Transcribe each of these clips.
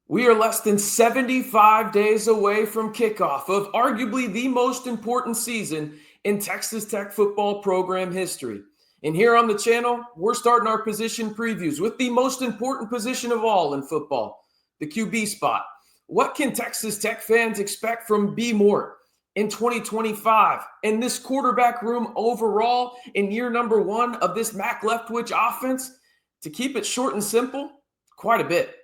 We are less than 75 days away from kickoff of arguably the most important season in Texas Tech football program history. And here on the channel, we're starting our position previews with the most important position of all in football, the QB spot. What can Texas Tech fans expect from B. Morton in 2025 and this quarterback room overall in year number one of this Mac Leftwich offense? To keep it short and simple, quite a bit.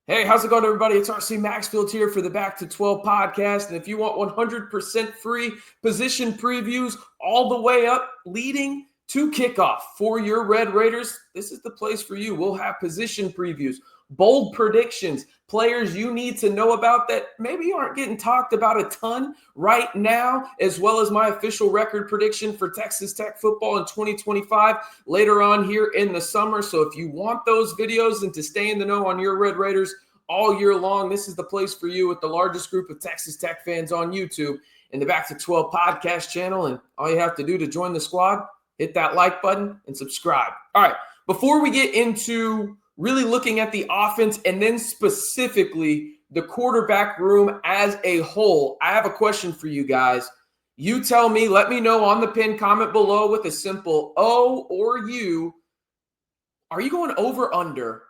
Hey, how's it going, everybody? It's RC Maxfield here for the Back to 12 podcast. And if you want 100% free position previews all the way up leading to kickoff for your Red Raiders, this is the place for you. We'll have position previews, bold predictions, players you need to know about that maybe aren't getting talked about a ton right now, as well as my official record prediction for Texas Tech football in 2025 later on here in the summer. So if you want those videos and to stay in the know on your Red Raiders all year long, this is the place for you with the largest group of Texas Tech fans on YouTube and the Back to 12 podcast channel. And all you have to do to join the squad, hit that like button and subscribe. All right, before we get into really looking at the offense and then specifically the quarterback room as a whole, I have a question for you guys. You tell me, let me know on the pinned comment below with a simple O or U. Are you going over under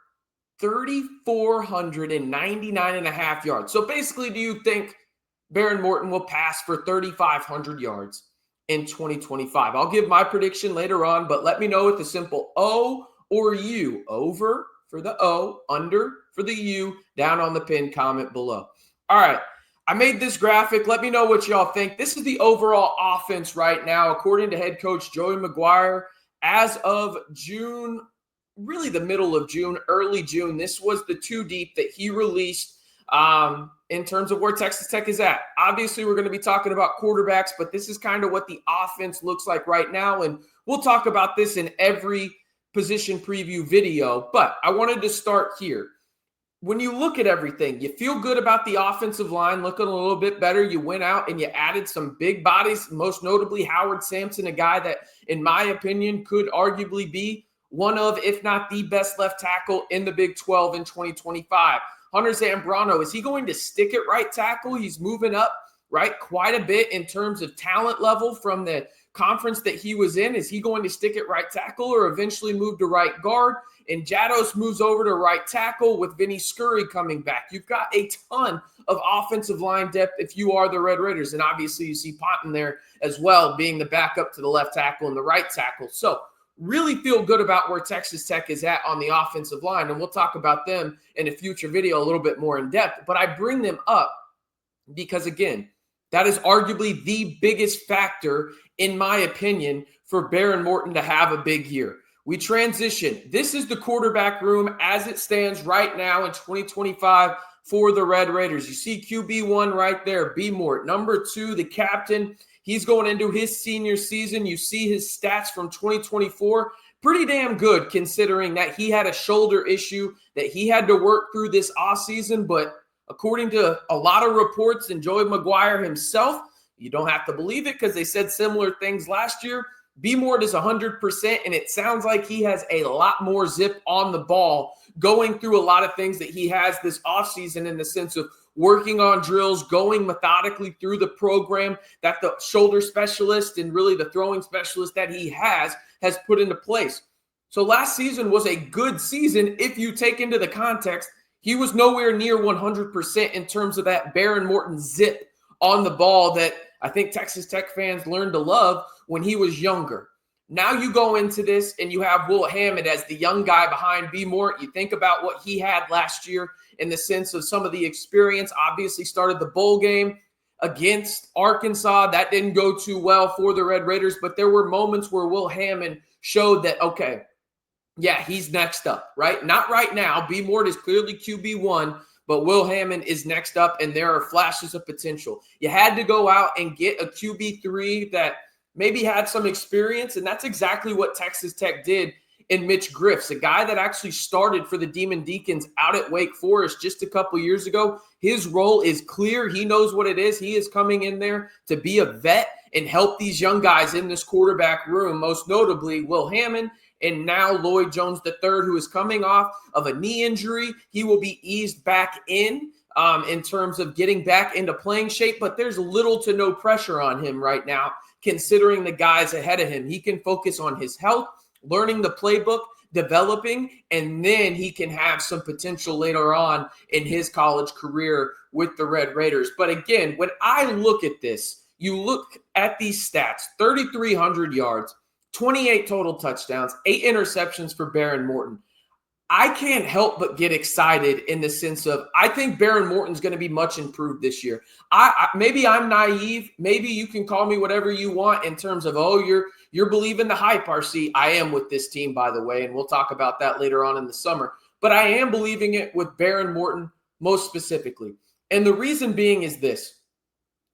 3,499 and a half yards? So basically, do you think Behren Morton will pass for 3,500 yards in 2025? I'll give my prediction later on, but let me know with a simple O or U. Over for the O, under for the U, down on the pinned comment below. All right, I made this graphic. Let me know what y'all think. This is the overall offense right now, according to head coach Joey McGuire. As of June, really the middle of June, early June, this was the two deep that he released in terms of where Texas Tech is at. Obviously, we're going to be talking about quarterbacks, but this is kind of what the offense looks like right now, and we'll talk about this in every position preview video, but I wanted to start here. When you look at everything, you feel good about the offensive line looking a little bit better. You went out and you added some big bodies, most notably Howard Sampson, a guy that, in my opinion, could arguably be one of, if not the best left tackle in the Big 12 in 2025. Hunter Zambrano, is he going to stick at right tackle? He's moving up, right, quite a bit in terms of talent level from the conference that he was in. Is he going to stick at right tackle or eventually move to right guard? And Jados moves over to right tackle with Vinny Scurry coming back. You've got a ton of offensive line depth if you are the Red Raiders. And obviously you see Ponton there as well, being the backup to the left tackle and the right tackle. So really feel good about where Texas Tech is at on the offensive line. And we'll talk about them in a future video a little bit more in depth. But I bring them up because, again, that is arguably the biggest factor, in my opinion, for Behren Morton to have a big year. We transition. This is the quarterback room as it stands right now in 2025 for the Red Raiders. You see QB1 right there, B. Morton. Number 2, the captain. He's going into his senior season. You see his stats from 2024. Pretty damn good considering that he had a shoulder issue that he had to work through this offseason, but according to a lot of reports and Joey McGuire himself, you don't have to believe it because they said similar things last year. B. Morton is 100%, and it sounds like he has a lot more zip on the ball, going through a lot of things that he has this offseason in the sense of working on drills, going methodically through the program that the shoulder specialist and really the throwing specialist that he has put into place. So last season was a good season if you take into the context he was nowhere near 100% in terms of that Behren Morton zip on the ball that I think Texas Tech fans learned to love when he was younger. Now you go into this and you have Will Hammond as the young guy behind B. Morton. You think about what he had last year in the sense of some of the experience. Obviously started the bowl game against Arkansas. That didn't go too well for the Red Raiders, but there were moments where Will Hammond showed that, okay, yeah, he's next up, right? Not right now. B. Morton is clearly QB1, but Will Hammond is next up, and there are flashes of potential. You had to go out and get a QB3 that maybe had some experience, and that's exactly what Texas Tech did in Mitch Griffs, a guy that actually started for the Demon Deacons out at Wake Forest just a couple years ago. His role is clear. He knows what it is. He is coming in there to be a vet and help these young guys in this quarterback room, most notably Will Hammond And now Lloyd Jones III, who is coming off of a knee injury, he will be eased back in terms of getting back into playing shape. But there's little to no pressure on him right now, considering the guys ahead of him. He can focus on his health, learning the playbook, developing, and then he can have some potential later on in his college career with the Red Raiders. But again, when I look at this, you look at these stats: 3,300 yards, 28 total touchdowns, 8 interceptions for Behren Morton. I can't help but get excited in the sense of I think Behren Morton's going to be much improved this year. Maybe I'm naive. Maybe you can call me whatever you want in terms of, oh, you're believing the hype, RC. I am with this team, by the way, and we'll talk about that later on in the summer. But I am believing it with Behren Morton most specifically. And the reason being is this.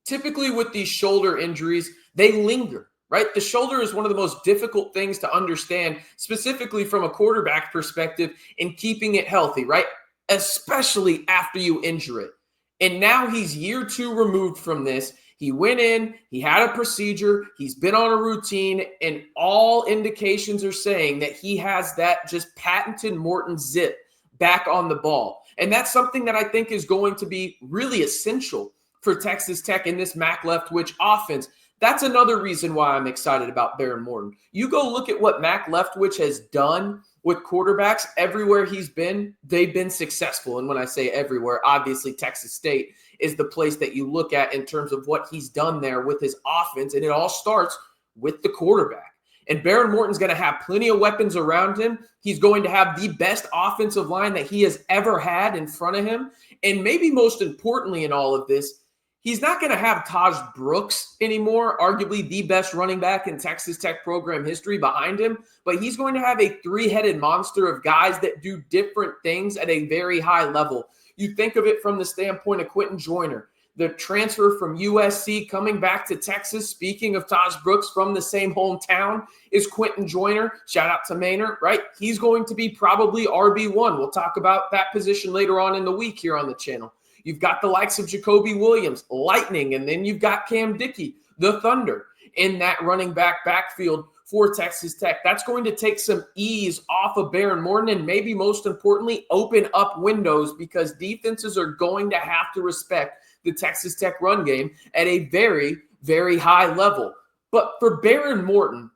Typically with these shoulder injuries, they linger. Right? The shoulder is one of the most difficult things to understand, specifically from a quarterback perspective, in keeping it healthy, right? Especially after you injure it. And now he's year 2 removed from this. He went in, he had a procedure, he's been on a routine, and all indications are saying that he has that just patented Morton zip back on the ball. And that's something that I think is going to be really essential for Texas Tech in this Mac Leftwich offense. That's another reason why I'm excited about Behren Morton. You go look at what Mac Leftwich has done with quarterbacks everywhere he's been. They've been successful. And when I say everywhere, obviously Texas State is the place that you look at in terms of what he's done there with his offense. And it all starts with the quarterback. And Behren Morton's going to have plenty of weapons around him. He's going to have the best offensive line that he has ever had in front of him. And maybe most importantly in all of this, he's not going to have Taj Brooks anymore, arguably the best running back in Texas Tech program history behind him, but he's going to have a 3-headed monster of guys that do different things at a very high level. You think of it from the standpoint of Quentin Joyner, the transfer from USC coming back to Texas. Speaking of Taj Brooks from the same hometown is Quentin Joyner. Shout out to Maynard, right? He's going to be probably RB1. We'll talk about that position later on in the week here on the channel. You've got the likes of Jacoby Williams, Lightning, and then you've got Cam Dickey, the Thunder, in that running backfield for Texas Tech. That's going to take some ease off of Behren Morton and maybe most importantly, open up windows because defenses are going to have to respect the Texas Tech run game at a very, very high level. But for Behren Morton,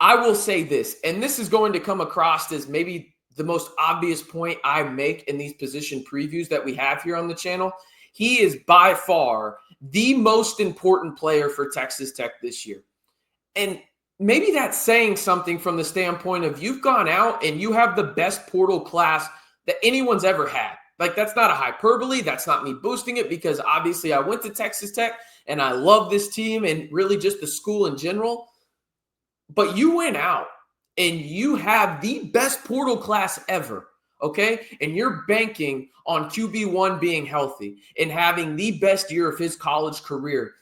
I will say this, and this is going to come across as maybe the most obvious point I make in these position previews that we have here on the channel. He is by far the most important player for Texas Tech this year. And maybe that's saying something from the standpoint of you've gone out and you have the best portal class that anyone's ever had. Like, that's not a hyperbole. That's not me boosting it because obviously I went to Texas Tech and I love this team and really just the school in general. But you went out and you have the best portal class ever, okay? And you're banking on QB1 being healthy and having the best year of his college career.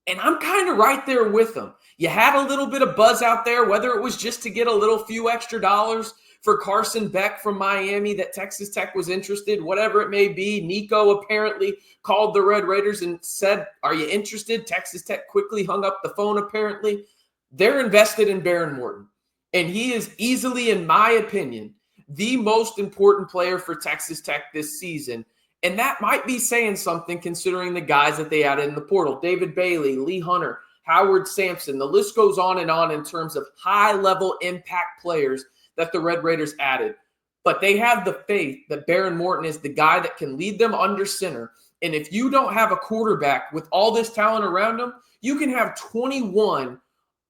And I'm kind of right there with him. You had a little bit of buzz out there, whether it was just to get a few extra dollars for Carson Beck from Miami that Texas Tech was interested, whatever it may be. Nico apparently called the Red Raiders and said, "Are you interested?" Texas Tech quickly hung up the phone apparently. They're invested in Behren Morton. And he is easily, in my opinion, the most important player for Texas Tech this season. And that might be saying something considering the guys that they added in the portal. David Bailey, Lee Hunter, Howard Sampson. The list goes on in terms of high-level impact players that the Red Raiders added. But they have the faith that Behren Morton is the guy that can lead them under center. And if you don't have a quarterback with all this talent around him, you can have 21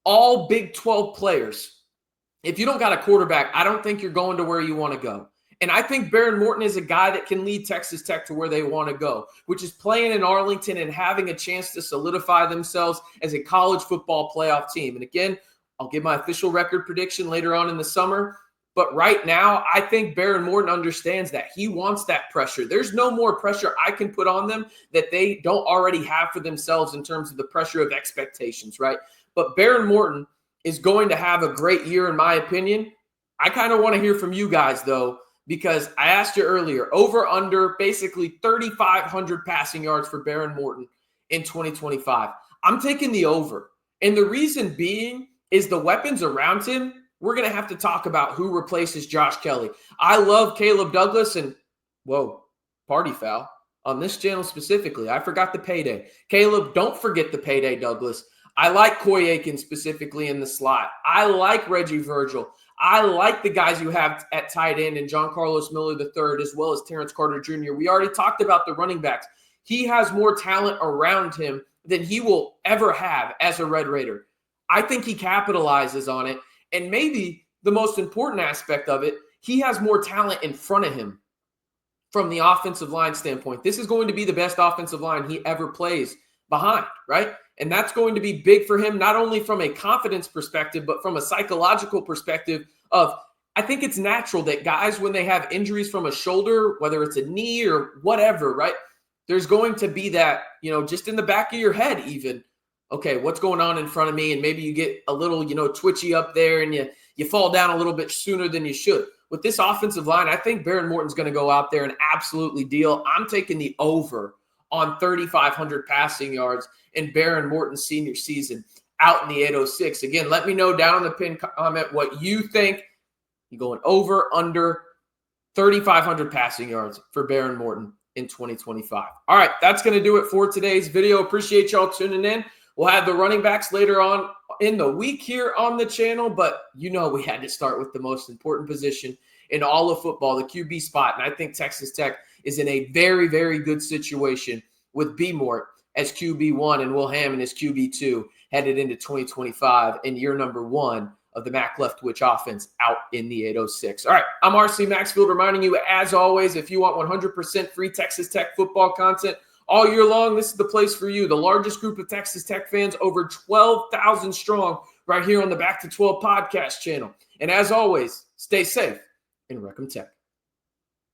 all Big 12 players. If you don't got a quarterback, I don't think you're going to where you want to go. And I think Behren Morton is a guy that can lead Texas Tech to where they want to go, which is playing in Arlington and having a chance to solidify themselves as a college football playoff team. And again, I'll give my official record prediction later on in the summer. But right now, I think Behren Morton understands that. He wants that pressure. There's no more pressure I can put on them that they don't already have for themselves in terms of the pressure of expectations, right? But Behren Morton is going to have a great year, in my opinion. I kind of want to hear from you guys, though, because I asked you earlier, over under basically 3,500 passing yards for Behren Morton in 2025. I'm taking the over. And the reason being is the weapons around him we're going to have to talk about who replaces Josh Kelly. I love Caleb Douglas, and whoa, party foul on this channel specifically. I forgot the payday. Caleb, don't forget the payday, Douglas. I like Coy Aiken specifically in the slot. I like Reggie Virgil. I like the guys you have at tight end and John Carlos Miller III, as well as Terrence Carter Jr. We already talked about the running backs. He has more talent around him than he will ever have as a Red Raider. I think he capitalizes on it. And maybe the most important aspect of it, he has more talent in front of him from the offensive line standpoint. This is going to be the best offensive line he ever plays behind, right? And that's going to be big for him, not only from a confidence perspective, but from a psychological perspective of, I think it's natural that guys, when they have injuries from a shoulder, whether it's a knee or whatever, right, there's going to be that, just in the back of your head even, okay, what's going on in front of me? And maybe you get a little, twitchy up there and you fall down a little bit sooner than you should. With this offensive line, I think Behren Morton's going to go out there and absolutely deal. I'm taking the over on 3,500 passing yards in Behren Morton's senior season out in the 806. Again, let me know down in the pinned comment what you think. You going over, under 3,500 passing yards for Behren Morton in 2025. All right, that's going to do it for today's video. Appreciate y'all tuning in. We'll have the running backs later on in the week here on the channel, but we had to start with the most important position in all of football, the QB spot. And I think Texas Tech is in a very, very good situation with B. Mort as QB1 and Will Hammond as QB2 headed into 2025 and year number 1 of the Mac Leftwich offense out in the 806. All right, I'm RC Maxfield reminding you, as always, if you want 100% free Texas Tech football content all year long, this is the place for you. The largest group of Texas Tech fans, over 12,000 strong, right here on the Back to 12 podcast channel. And as always, stay safe and Wreck 'em Tech.